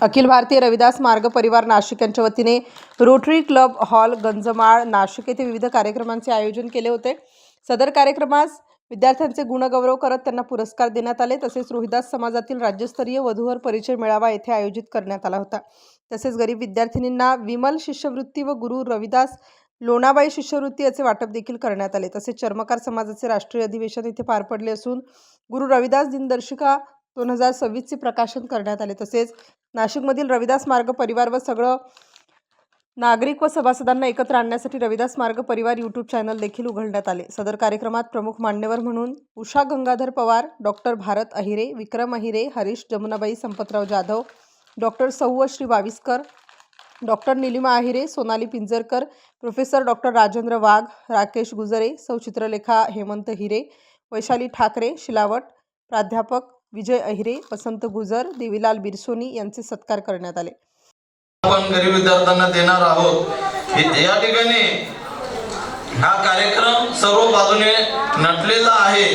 अखिल भारतीय रविदास मार्ग परिवार नाशिक यांच्या वतीने रोटरी क्लब हॉल गंजमाळ नाशिक येथे विविध कार्यक्रमांचे आयोजन केले होते। सदर कार्यक्रमास विद्यार्थ्यांचे गुणगौरव करत त्यांना पुरस्कार देण्यात आले। तसेच रोहिदास समाजातील राज्यस्तरीय वधूवर परिचय मेळावा येथे आयोजित करण्यात आला होता। तसेच गरीब विद्यार्थिनींना विमल शिष्यवृत्ती व गुरु रविदास लोणाबाई शिष्यवृत्ती याचे वाटप देखील करण्यात आले। तसेच चर्मकार समाजाचे राष्ट्रीय अधिवेशन येथे पार पडले असून गुरु रविदास दिनदर्शिका 2026 चे प्रकाशन करण्यात आले। तसेच नाशिकमधील रविदास मार्ग परिवार व सगळं नागरिक व सभासदांना एकत्र आणण्यासाठी रविदास मार्ग परिवार यूट्यूब चॅनल देखील उघडण्यात आले। सदर कार्यक्रमात प्रमुख मान्यवर म्हणून उषा गंगाधर पवार, डॉक्टर भारत अहिरे, विक्रम अहिरे, हरीश जमुनाबाई संपतराव जाधव, डॉक्टर सौश्री Baviskar, doctor Nilima Ahire, Sonali Pinjarkar, professor doctor Rajendra Wagh, Rakesh Gujare, सौचित्रलेखा हेमंत हिरे, वैशाली ठाकरे, शिलावट, प्राध्यापक विजय अहिरे, वसंत गुजर, देवीलाल बिरसोनी यांचे सत्कार करण्यात आले। आपण गरीब विद्यार्थ्यांना देणार आहोत। या ठिकाणी हा कार्यक्रम सर्व बाजूने नटलेला आहे।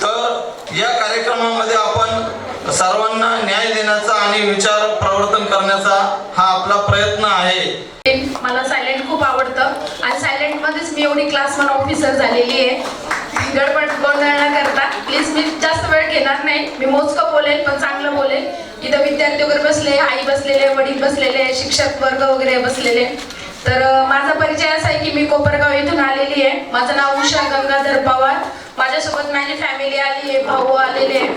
तर या कार्यक्रमामध्ये आपण सर्वांना न्याय देण्याचा आणि विचार प्रवर्तन करण्याचा हा आपला प्रयत्न आहे। मला सायलेंट खूप आवडतं आणि सायलेंट मध्येच मी एवढी क्लास 1 ऑफिसर झालेली आहे। गडबड गोंधळ न करता प्लीज, मी जास्त वेळ घेणार नाही, मी मोजकं बोलेल पण चांगलं बोलेल। इथं विद्यार्थी वगैरे बसले, आई बसलेले, वडील बसलेले, शिक्षक वर्ग वगैरे बसलेले। तर माझा परिचय असा आहे की मी कोपरगाव येथून आलेली आहे। माझं नाव उषा गंगाधर पवार, माझ्यासोबत माझी फॅमिली आली आहे, भाऊ आलेले आहे।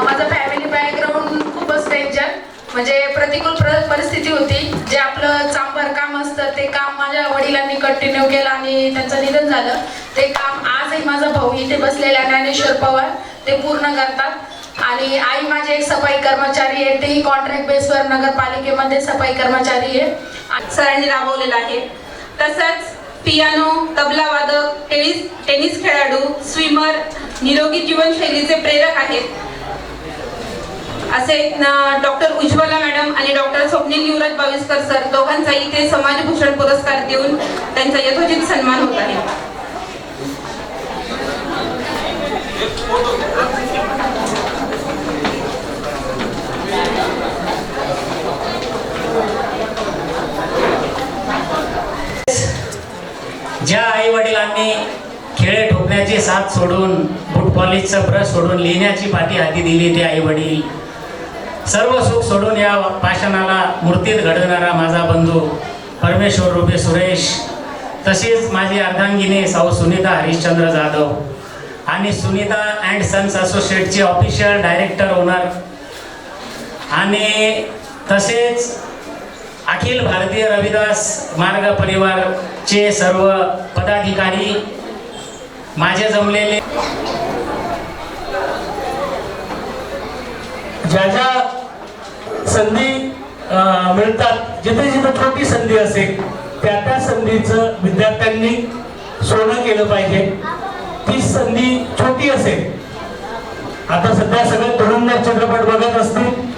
माझं फॅमिली बॅकग्राऊंड खूपच डेंजर, म्हणजे प्रतिकूल परिस्थिती होती। जे आपलं चांभार काम असतं ते काम माझ्या वडिलांनी कंटिन्यू केलं आणि त्यांचं निधन झालं। ते काम आजही माझा भाऊ इथे बसलेला ज्ञानेश्वर पवार ते पूर्ण करतात। आणि आई माझी एक सफाई कर्मचारी आहे, तेही कॉन्ट्रॅक्ट बेसवर नगरपालिकेमध्ये सफाई कर्मचारी आहे। सरांनी राबवलेला आहे। तसंच पियानो, तबला वादक, टेनिस खेळाडू, स्विमर, निरोगी जीवनशैलीचे प्रेरक आहेत असे डॉक्टर उज्ज्वला मॅडम आणि डॉक्टर स्वप्नील युवराज बाविस्कर सर दोघांचा इथे समाजभूषण पुरस्कार देऊन त्यांचा यथोचित सन्मान होत आहे। ज्या आई वडिलांनी खेळे ठोकण्याची साथ सोडून बूट पॉलिशचा ब्रश सोडून लिहिण्याची पाठी हाती दिली ते आई वडील, सर्व सुख सोडून या पाषाणाला मूर्तीत घडवणारा माझा बंधू परमेश्वर रुपे सुरेश, तसेच माझी अर्धांगिनी सौ सुनीता हरिश्चंद्र जाधव आणि सुनीता अँड सन्स असोसिएटचे ऑफिशियल डायरेक्टर ओनर आणि तसेच अखिल भारतीय रविदास मार्ग परिवारचे सर्व पदाधिकारी, माझे जमलेले ज्या ज्या संधी मिळतात, जिथे जिथे छोटी संधी असेल त्या त्या संधीचं विद्यार्थ्यांनी सोनं केलं पाहिजे। ती संधी छोटी असेल, आता सध्या सगळे धुरंधर चित्रपट बघत असतील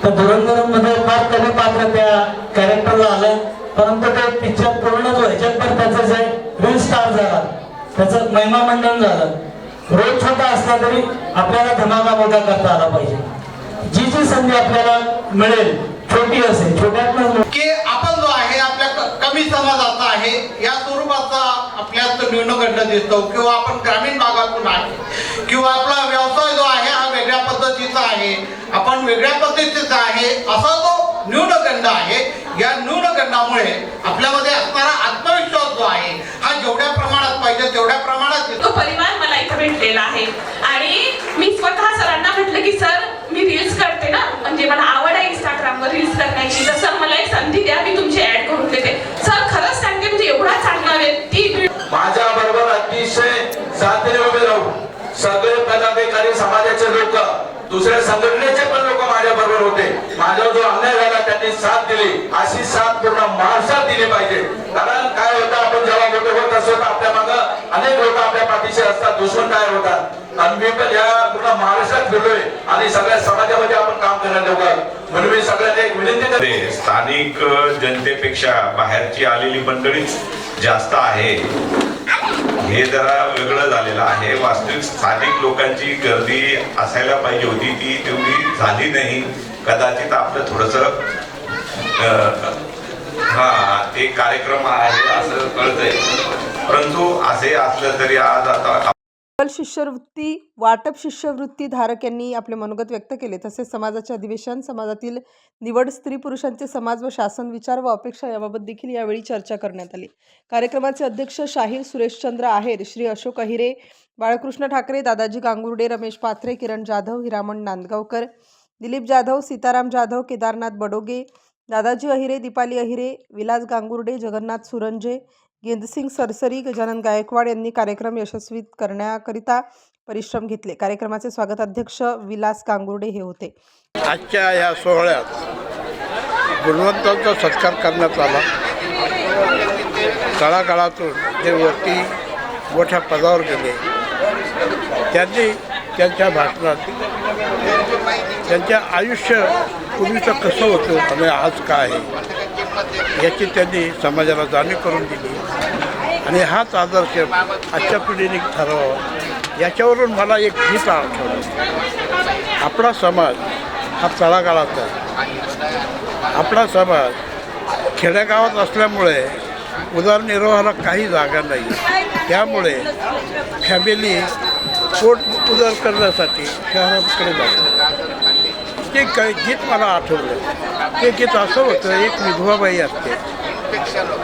तर धुरंधरमध्ये फार कमी पात्र त्या कॅरेक्टरला आलं, परंतु ते पिक्चर पूर्ण जो ह्याच्यात त्याचं जे रील स्टार झाला, त्याचं महिमा मंडन झालं। रोल छोटा असला तरी आपल्याला धमाका मोठा करता आला पाहिजे। जी जी संधी आपल्याला मिळेल छोटी असेल, छोट्यातनं की आपण जो आहे आपल्या कमी समाजाचा आहे या स्वरूपाचा आपल्यात न्यूनगंड दिसतो, किंवा आपण ग्रामीण भागातून आहे, किंवा आपला व्यवसाय जो आहे हा वेगळ्या पद्धतीचा आहे, आपण वेगळ्या पद्धतीचा आहे, असा जो न्यूनगंड आहे, या न्यूनगंडामुळे आपल्यामध्ये असणारा आत्मविश्वास जो आहे हा जेवढ्या प्रमाणात पाहिजे तेवढ्या प्रमाणात तो परिवार मला इथे भेटलेला आहे। आणि मी स्वतः सरांना म्हटलं की सर मी रील्स करते ना, म्हणजे मला आवड आहे इंस्टाग्रामवर रील्स करण्याची, तर सर मला एक संधी द्या, मी तुमची ऍड करून देते। सर खरंच सांगते, म्हणजे एवढा चांगला व्यक्ती माझ्या बरोबर अतिशय साथीने उभे राहू सगळे पदाधिकारी, समाजाचे लोक, दुसऱ्या संघटनेचे पण लोक माझ्या बरोबर होते। माझ्यावर जो अन्याय झाला त्यांनी साथ दिली, अशी साथ पूर्ण महाराष्ट्रात दिली पाहिजे। कारण काय होतं, आपण जेव्हा मोठे होत असतो तर आपल्या मागं अनेक लोक आपल्या पाठीशी असतात, दुश्मन तयार होतात। आणि मी पण या पूर्ण महाराष्ट्रात फिरलोय आणि सगळ्या समाजामध्ये आपण काम करण्यात येऊ, म्हणून मी सगळ्यांना एक विनंती करते, स्थानिक जनतेपेक्षा बाहेरची आलेली मंडळीच जास्त आहे हे जरा वेगळं झालेलं आहे. वास्तविक स्थानिक लोकांची गर्दी असायला पाहिजे होती, ती तेवढी झाली नाही. कदाचित आपलं थोडंसं ते कार्यक्रम आहे असं कळतंय, परंतु असे असलं तरी आज आता शिष्यवृत्ती वाटप शिष्यवृत्ती धारक यांनी आपले मनोगत व्यक्त केले. तसेच समाजाचे अधिवेशन, समाजातील निवड, स्त्री पुरुषांचे समाज व शासन विचार व अपेक्षा याबाबत देखील यावेळी चर्चा करण्यात आली. कार्यक्रमाचे अध्यक्ष शाहीर सुरेशचंद्र आहेर, श्री अशोक अहिरे, बाळकृष्ण ठाकरे, दादाजी गांगुर्डे, रमेश पाथरे, किरण जाधव, हिरामण नांदगावकर, दिलीप जाधव, सीताराम जाधव, केदारनाथ बडोगे, दादाजी अहिरे, दीपाली अहिरे, विलास गांगुर्डे, जगन्नाथ सुरंजे, गेंदसिंग सरसरी, गजानन गायकवाड यांनी कार्यक्रम यशस्वी करण्याकरिता परिश्रम घेतले. कार्यक्रमाचे स्वागत अध्यक्ष विलास गांगुर्डे हे होते. आजच्या या सोहळ्यात गुणवंतांचा सत्कार करण्यात आला. तळागाळातून जे वरती मोठ्या पदावर गेले त्यांनी त्यांच्या भाषणात त्यांच्या आयुष्य पूर्वीचं कसं होतं आणि आज काय आहे याची त्यांनी समाजाला जाणीव करून दिली आणि हाच आदर्श आजच्या पिढीने ठरवावा. याच्यावरून मला एक गीत आठवलं. आपला समाज हा तळागाळाचा आहे. आपला समाज खेड्यागावात असल्यामुळे उदरनिर्वाहाला काही जागा नाही. त्यामुळे फॅमिली पोट उदर करण्यासाठी शहराकडे जातो. ते काही गीत मला आठवलं. ते गीत असं होतं, एक विधवाबाई असते,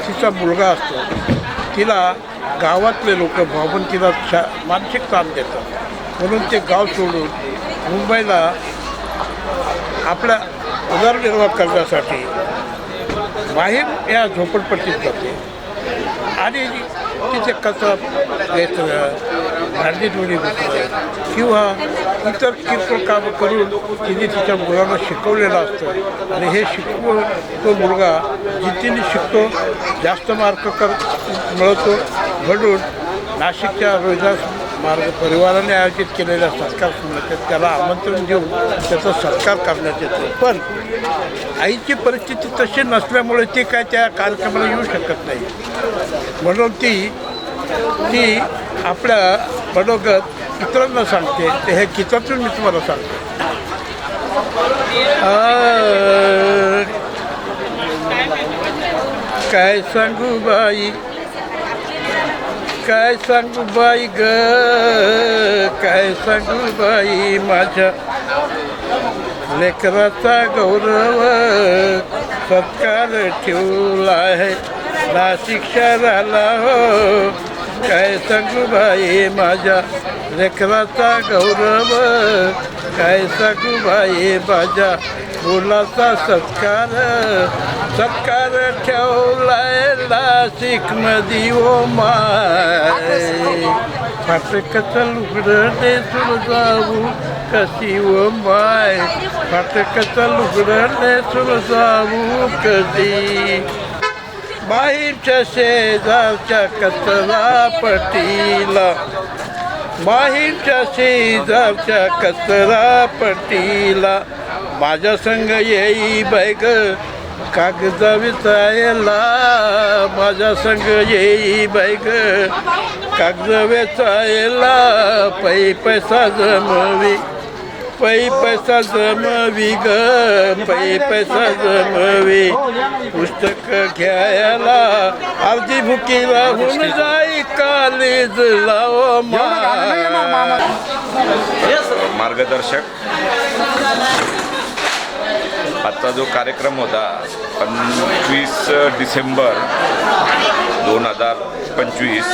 तिचा मुलगा असतो, तिला गावातले लोक भावून तिला मानसिक ताण देतात. म्हणून ते गाव सोडून मुंबईला आपला उदरनिर्वाह करण्यासाठी बाहेर या झोपडपट्टीत जाते आणि तिथे कचरा भांडी धुणी किंवा इतर किरकोळ कामं करून तिने तिच्या मुलांना शिकवलेलं असतं आणि हे शिकवून तो मुलगा जिद्दीने शिकतो, जास्त मार्क मिळवतो. म्हणून नाशिकच्या रोहिदास मार्ग परिवाराने आयोजित केलेल्या सत्कार सोहळ्यात त्याला आमंत्रण देऊन त्याचा सत्कार करण्यात येतो. पण आईची परिस्थिती तशी नसल्यामुळे ती काय त्या कार्यक्रमाला येऊ शकत नाही. म्हणून ती आपल्या मनोगत इतरांना सांगते. ते हे गीतातून मी तुम्हाला सांगते. काय सांगू बाई, काय सांगू बाई ग, काय सांगू बाई माझ्या लेकराचा गौरव सत्कार ठेवला आहे नाशिक शहराला. हो काय सांगू बाई माझ्या लेकराचा गौरव, काय सांगू बाई माझ्या मुलाचा सत्कार ठेवलाय नाशिकमध्ये. ओ माय फाटकचं लुगडं नेसून जाऊ कशी, ओ माय फाटकचं लुगडं नेसून जाऊ कधी. माहीच्या शेजारच्या कचरा पट्टीला, माहीच्या शेजारच्या कचरा पट्टीला माझ्या संग येई बैग कागदा विचायला. माझ्या संग येई बैग कागद वेचायला. पैसा जमवी, पैसा जमवी ग, पैसा जमवी. पुस्तक घ्यायला अर्धी भुकी राहून जाई कॉलेज लाव. मार्गदर्शक आजचा जो कार्यक्रम होता 25 डिसेंबर 2025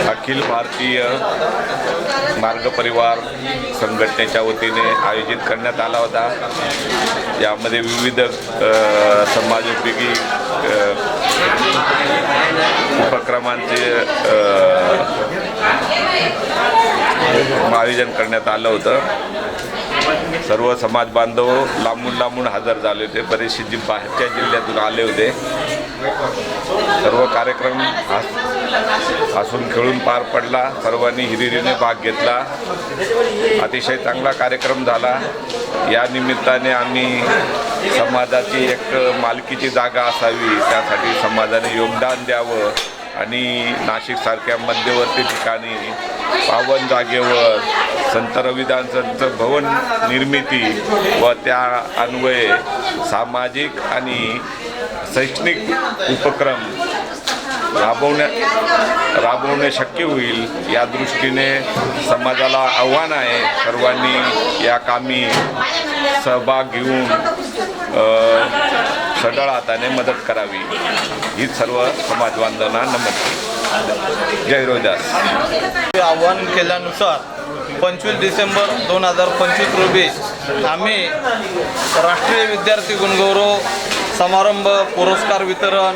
अखिल भारतीय मार्ग परिवार संघटनेच्या वतीने आयोजित करण्यात आला होता. यामध्ये विविध समाजोपयोगी उपक्रमांचे आयोजन करण्यात आलं होतं. सर्व समाज बांधव लांबून हजर झाले होते. बरेचसे जी बाहेरच्या जिल्ह्यातून आले होते. सर्व कार्यक्रम हसून खेळून पार पडला. सर्वांनी हिरिरीने भाग घेतला. अतिशय चांगला कार्यक्रम झाला. या निमित्ताने आम्ही समाजाची एक मालकीची जागा असावी त्यासाठी समाजाने योगदान द्यावं आणि नाशिकसारख्या मध्यवर्ती ठिकाणी पावन जागेवर संत रविदासांचं भवन निर्मिती व त्या अन्वये सामाजिक आणि शैक्षणिक उपक्रम राबवणे शक्य होईल या दृष्टीने समाजाला आव्हान आहे. सर्वांनी या कामी सहभाग घेऊन सढळ हाताने मदत करावी ही सर्व समाज बांधवांना नमस्ते. जय रविदास. आव्हान केल्यानुसार 25 डिसेंबर 2025 रोजी आम्ही राष्ट्रीय विद्यार्थी गुणगौरव समारंभ, पुरस्कार वितरण,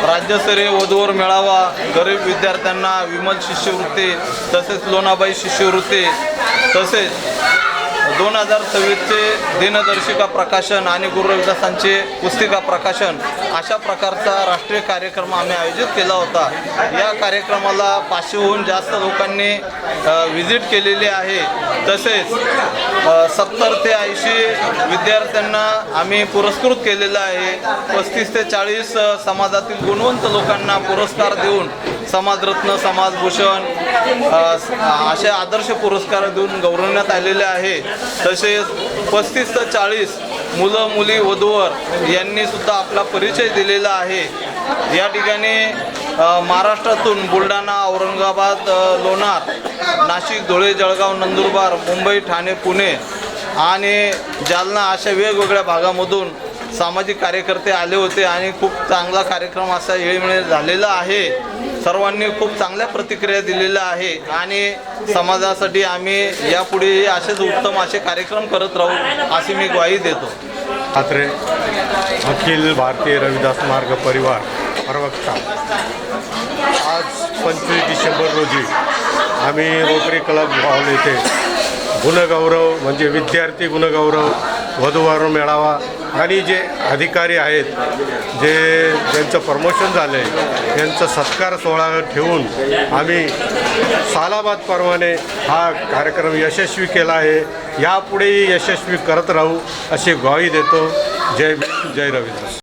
राज्यस्तरीय वधूवर मेळावा, गरीब विद्यार्थ्यांना विमल शिष्यवृत्ती तसेच लोणाबाई शिष्यवृत्ती तसेच 2026चे दिनदर्शिका प्रकाशन आणि गुरु रविदासांचे पुस्तिका प्रकाशन अशा प्रकारचा राष्ट्रीय कार्यक्रम आम्ही आयोजित केला होता. या कार्यक्रमाला 500हून जास्त लोकांनी व्हिजिट केलेली आहे. तसेच 70 ते 80 विद्यार्थ्यांना आम्ही पुरस्कृत केलेलं आहे. 35 ते 40 समाजातील गुणवंत लोकांना पुरस्कार देऊन समाजरत्न, समाजभूषण असे आदर्श पुरस्कार देऊन गौरवण्यात आलेले आहे. तसेच 35 ते 40 मुलं मुली वधूवर यांनी सुद्धा आपला परिचय दिलेला आहे. या ठिकाणी महाराष्ट्रातून बुलढाणा, औरंगाबाद, लोणार, नाशिक, धुळे, जळगाव, नंदुरबार, मुंबई, ठाणे, पुणे आणि जालना अशा वेगवेगळ्या भागामधून सामाजिक कार्यकर्ते आले होते आणि खूप चांगला कार्यक्रम असा वेळोवेळी झालेला आहे. सर्वांनी खूप चांगल्या प्रतिक्रिया दिलेल्या आहे आणि समाजासाठी आम्ही यापुढे असेच उत्तम असे कार्यक्रम करत राहू अशी मी ग्वाही देतो. ठाकरे अखिल भारतीय रविदास मार्ग परिवार प्रवक्ता. आज 25 डिसेंबर रोजी आम्ही रोटरी क्लब हॉल येथे गुणगौरव म्हणजे विद्यार्थी गुणगौरव, वधूवर मेळावा आणि जे अधिकारी आहेत ज्यांचं प्रमोशन झालं आहे त्यांचा सत्कार सोहळा ठेवून आम्ही सालाबादप्रमाणे हा कार्यक्रम यशस्वी केला आहे. यापुढेही यशस्वी करत राहू अशी ग्वाही देतो. जय जय रविदास.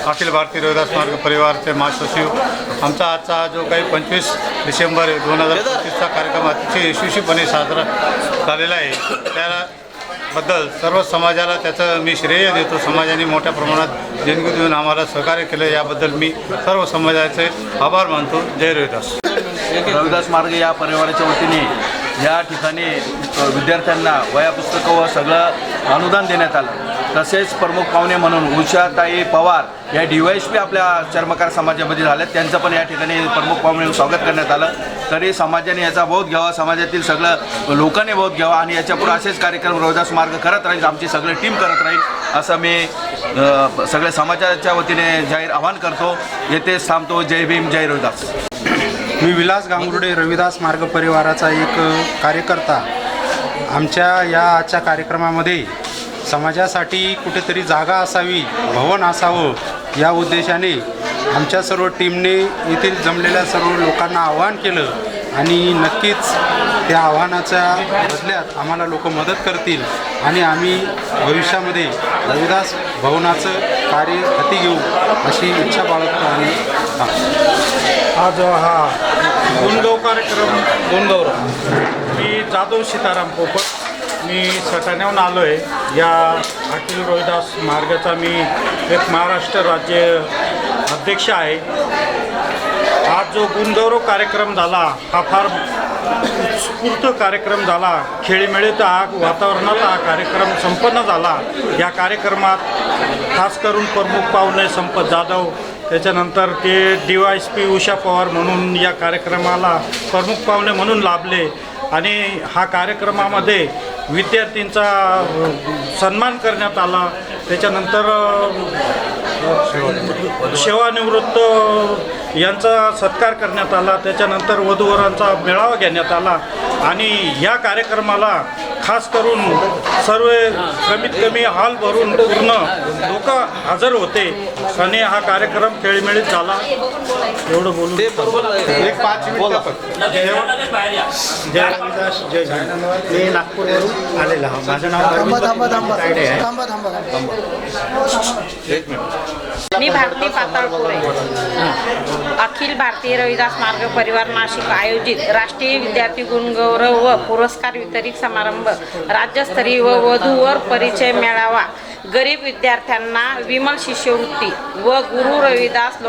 अखिल भारतीय रविदास मार्ग परिवारचे महासचिव. आमचा आजचा जो काही 25 डिसेंबर 2025चा कार्यक्रम अतिशय यशस्वीपणे साजरा झालेला आहे त्याबद्दल सर्व समाजाला त्याचं मी श्रेय देतो. समाजाने मोठ्या प्रमाणात देणगी देऊन आम्हाला सहकार्य केलं याबद्दल मी सर्व समाजाचे आभार मानतो. जय रविदास. रविदास मार्ग या परिवाराच्या वतीने या ठिकाणी विद्यार्थ्यांना वह्या पुस्तकं व सगळं अनुदान देण्यात आलं. तसेच प्रमुख पाहुणे म्हणून उषाताई पवार या DYSP आपल्या चर्मकार समाजामध्ये झाल्यात. त्यांचं पण या ठिकाणी प्रमुख पाहुणे म्हणून स्वागत करण्यात आलं. तरी समाजाने याचा बोध घ्यावा, समाजातील सगळं लोकांनी बोध घ्यावा आणि याच्यापुढे असेच कार्यक्रम रविदास मार्ग करत राहील, आमची सगळी टीम करत राहील असं मी सगळ्या समाजाच्या वतीने जाहीर आवाहन करतो. येथेच थांबतो. जय भीम, जय रविदास. मी विलास गांगुर्डे, रविदास मार्ग परिवाराचा एक कार्यकर्ता. आमच्या या आजच्या कार्यक्रमामध्ये समाजासाठी कुठेतरी जागा असावी, भवन असावं या उद्देशाने आमच्या सर्व टीमने येथील जमलेल्या सर्व लोकांना आवाहन केलं आणि नक्कीच त्या आव्हानाच्या बदल्यात आम्हाला लोक मदत करतील आणि आम्ही भविष्यामध्ये रविदास भवनाचं कार्य हाती घेऊ अशी इच्छा बाळगतो. आणि आज हा गुणगौरव कार्यक्रम मी जाधव सीताराम पोपट, मी सटाण्याहून आलो आहे. या अखिल रविदास मार्गाचा मी एक महाराष्ट्र राज्य अध्यक्ष आहे. आज जो गुणगौरव कार्यक्रम झाला हा फार उत्स्फूर्त कार्यक्रम झाला. खेळीमेळीचा हा वातावरणात हा कार्यक्रम संपन्न झाला. या कार्यक्रमात खास करून प्रमुख पाहुणे संपत जाधव, त्याच्यानंतर ते DYSP उषा पवार म्हणून या कार्यक्रमाला प्रमुख पाहुणे म्हणून लाभले आणि हा कार्यक्रमामध्ये विद्यार्थ्यांचा सन्मान करण्यात आला. त्याच्यानंतर सेवानिवृत्त यांचा सत्कार करण्यात आला. त्याच्यानंतर वधूवरांचा मेळावा घेण्यात आला आणि या कार्यक्रमाला खास करून सर्व कमीत कमी हॉल भरून पूर्ण लोक हजर होते आणि हा कार्यक्रम खेळीमेळीत झाला. एवढं बोलून एक 5 मिनिटं जय रविदास जय भीम. मी नागपूरवरून आलेला आहे. माझं नाव तायडे आहे. मी भारती पाताळपुरे अखिल भारतीय रविदास मार्ग परिवार नाशिक आयोजित राष्ट्रीय विद्यार्थी गुणगौरव व पुरस्कार वितरित समारंभ, राज्यस्तरीय व वधूवर परिचय मेळावा, गरीब विद्यार्थ्यांना विमल शिष्यवृत्ती व गुरु रविदास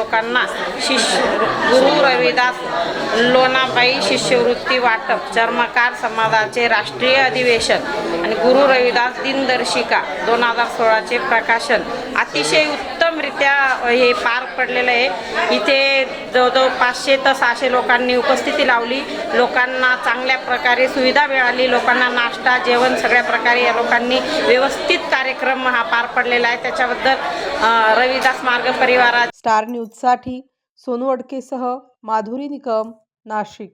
गुरु रविदास लोणाबाई शिष्यवृत्ती वाटप, चर्मकार समाजाचे राष्ट्रीय अधिवेशन आणि गुरु रविदास दिनदर्शिका 2016चे प्रकाशन अतिशय उत्तमरित्या हे पार पडलेलं आहे. इथे जवळजवळ 500 ते 600 लोकांनी उपस्थिती लावली. लोकांना चांगल्या प्रकारे सुविधा मिळाली. लोकांना नाश्ता जेवण सगळ्या प्रकारे या लोकांनी व्यवस्थित कार्यक्रम हा पार पडलेला आहे. त्याच्याबद्दल रविदास मार्ग परिवारा स्टार न्यूजसाठी सोनू अडकेसह माधुरी निकम, नाशिक.